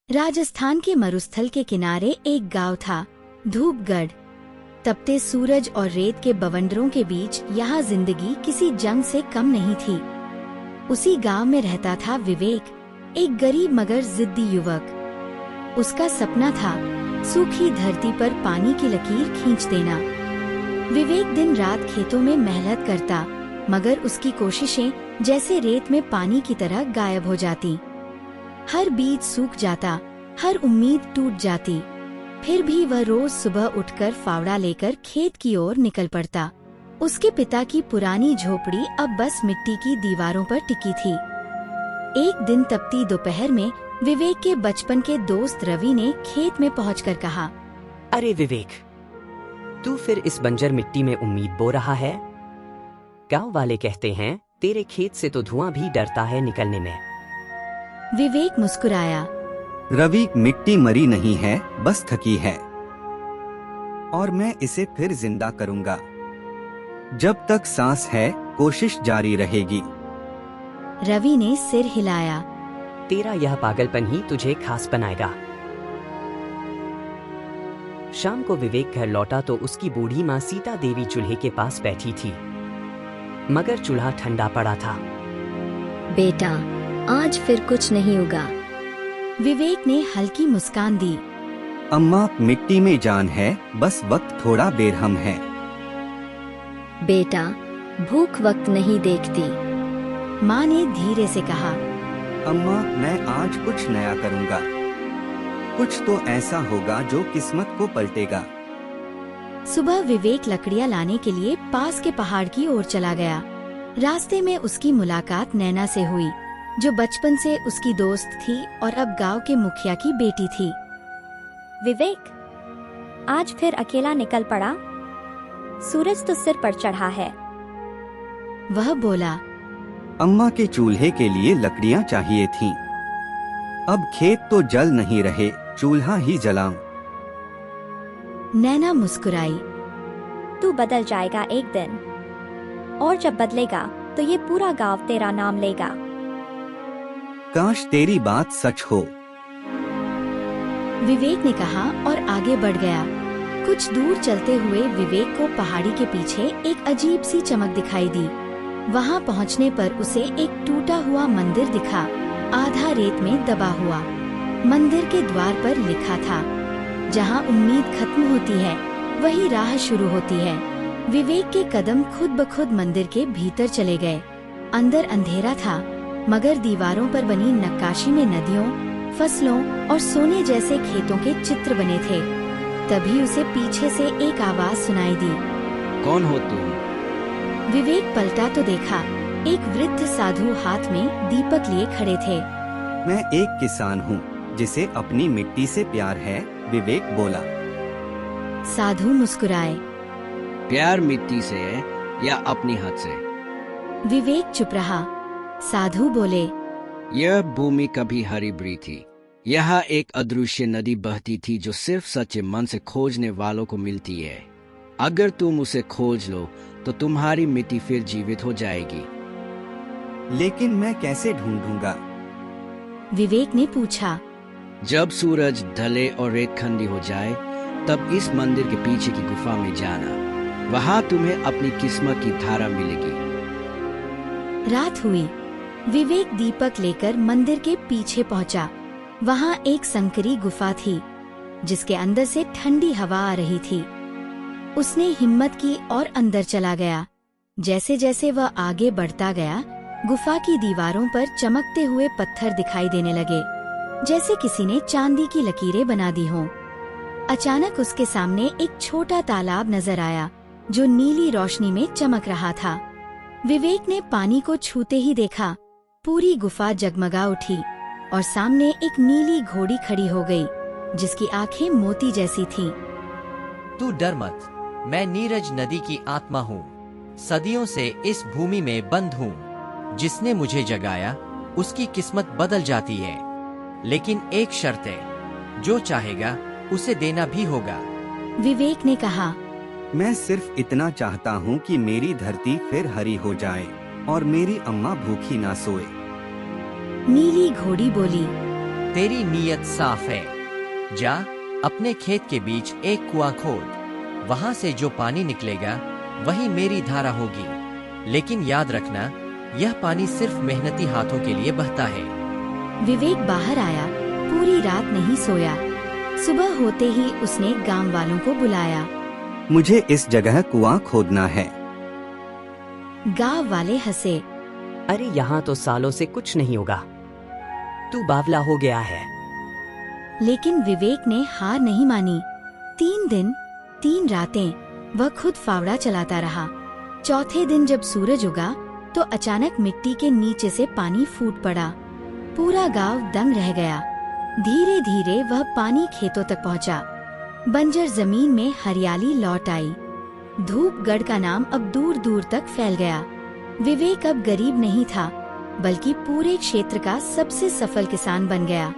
राजस्थान के मरुस्थल के किनारे एक गांव था, धूपगढ़। तपते सूरज और रेत के बवंडरों के बीच यहाँ जिंदगी किसी जंग से कम नहीं थी। उसी गांव में रहता था विवेक, एक गरीब मगर जिद्दी युवक। उसका सपना था सूखी धरती पर पानी की लकीर खींच देना। विवेक दिन रात खेतों में मेहनत करता, मगर उसकी कोशिशें जैसे रेत में पानी की तरह गायब हो जाती। हर बीज सूख जाता, हर उम्मीद टूट जाती। फिर भी वह रोज सुबह उठकर फावड़ा लेकर खेत की ओर निकल पड़ता। उसके पिता की पुरानी झोपड़ी अब बस मिट्टी की दीवारों पर टिकी थी। एक दिन तपती दोपहर में विवेक के बचपन के दोस्त रवि ने खेत में पहुंचकर कहा, अरे विवेक, तू फिर इस बंजर मिट्टी में उम्मीद बो रहा है? गांव वाले कहते हैं तेरे खेत से तो धुआं भी डरता है निकलने में। विवेक मुस्कुराया। रवि, मिट्टी मरी नहीं है, बस थकी है, और मैं इसे फिर जिंदा करूंगा। जब तक सांस है कोशिश जारी रहेगी। रवि ने सिर हिलाया। तेरा यह पागलपन ही तुझे खास बनाएगा। शाम को विवेक घर लौटा तो उसकी बूढ़ी माँ सीता देवी चूल्हे के पास बैठी थी, मगर चूल्हा ठंडा पड़ा था। बेटा, आज फिर कुछ नहीं होगा। विवेक ने हल्की मुस्कान दी। अम्मा, मिट्टी में जान है, बस वक्त थोड़ा बेरहम है। बेटा, भूख वक्त नहीं देखती। माँ ने धीरे से कहा। अम्मा, मैं आज कुछ नया करूंगा। कुछ तो ऐसा होगा जो किस्मत को पलटेगा। सुबह विवेक लकड़ियाँ लाने के लिए पास के पहाड़ की ओर चला गया। रास्ते में उसकी मुलाकात नैना से हुई, जो बचपन से उसकी दोस्त थी और अब गांव के मुखिया की बेटी थी। विवेक, आज फिर अकेला निकल पड़ा? सूरज तो सिर पर चढ़ा है। वह बोला। अम्मा के चूल्हे के लिए लकड़ियाँ चाहिए थीं। अब खेत तो जल नहीं रहे, चूल्हा ही जलाऊं। नैना मुस्कुराई। तू बदल जाएगा एक दिन, और जब बदलेगा तो ये पूरा गांव तेरा नाम लेगा। काश तेरी बात सच हो। विवेक ने कहा और आगे बढ़ गया। कुछ दूर चलते हुए विवेक को पहाड़ी के पीछे एक अजीब सी चमक दिखाई दी। वहां पहुंचने पर उसे एक टूटा हुआ मंदिर दिखा, आधा रेत में दबा हुआ। मंदिर के द्वार पर लिखा था, जहां उम्मीद खत्म होती है वही राह शुरू होती है। विवेक के कदम खुद ब खुद मंदिर के भीतर चले गए। अंदर अंधेरा था, मगर दीवारों पर बनी नक्काशी में नदियों, फसलों और सोने जैसे खेतों के चित्र बने थे। तभी उसे पीछे से एक आवाज सुनाई दी। कौन हो तुम? विवेक पलटा तो देखा, एक वृद्ध साधु हाथ में दीपक लिए खड़े थे। मैं एक किसान हूँ जिसे अपनी मिट्टी से प्यार है, विवेक बोला। साधु मुस्कुराए। प्यार मिट्टी से है या अपनी हाथ से? विवेक चुप रहा। साधु बोले। यह भूमि कभी हरी भरी थी। यहाँ एक अदृश्य नदी बहती थी जो सिर्फ सच्चे मन से खोजने वालों को मिलती है। अगर तुम उसे खोज लो तो तुम्हारी मिट्टी फिर जीवित हो जाएगी। लेकिन मैं कैसे ढूंढूंगा? विवेक ने पूछा। जब सूरज ढले और रेत ठंडी हो जाए, तब इस मंदिर के पीछे की गुफा में जाना। वहाँ तुम्हें अपनी किस्मत की धारा मिलेगी। रात हुई। विवेक दीपक लेकर मंदिर के पीछे पहुंचा। वहां एक संकरी गुफा थी, जिसके अंदर से ठंडी हवा आ रही थी। उसने हिम्मत की और अंदर चला गया। जैसे जैसे वह आगे बढ़ता गया, गुफा की दीवारों पर चमकते हुए पत्थर दिखाई देने लगे, जैसे किसी ने चांदी की लकीरें बना दी हों। अचानक उसके सामने एक छोटा तालाब नजर आया, जो नीली रोशनी में चमक रहा था। विवेक ने पानी को छूते ही देखा, पूरी गुफा जगमगा उठी और सामने एक नीली घोड़ी खड़ी हो गई, जिसकी आंखें मोती जैसी थीं। तू डर मत, मैं नीरज नदी की आत्मा हूँ। सदियों से इस भूमि में बंद हूँ। जिसने मुझे जगाया उसकी किस्मत बदल जाती है, लेकिन एक शर्त है, जो चाहेगा उसे देना भी होगा। विवेक ने कहा। मैं सिर्फ इतना चाहता हूँ कि मेरी धरती फिर हरी हो जाए और मेरी अम्मा भूखी ना सोए। नीली घोड़ी बोली। तेरी नीयत साफ है। जा, अपने खेत के बीच एक कुआं खोद। वहां से जो पानी निकलेगा वही मेरी धारा होगी। लेकिन याद रखना, यह पानी सिर्फ मेहनती हाथों के लिए बहता है। विवेक बाहर आया, पूरी रात नहीं सोया। सुबह होते ही उसने गांव वालों को बुलाया। मुझे इस जगह कुआं खोदना है। गांव वाले हंसे। अरे यहाँ तो सालों से कुछ नहीं होगा, तू बावला हो गया है। लेकिन विवेक ने हार नहीं मानी। 3 दिन 3 रातें वह खुद फावड़ा चलाता रहा। चौथे दिन जब सूरज उगा तो अचानक मिट्टी के नीचे से पानी फूट पड़ा। पूरा गांव दंग रह गया। धीरे धीरे वह पानी खेतों तक पहुंचा। बंजर जमीन में हरियाली लौट आई। धूपगढ़ का नाम अब दूर दूर तक फैल गया। विवेक अब गरीब नहीं था, बल्कि पूरे क्षेत्र का सबसे सफल किसान बन गया।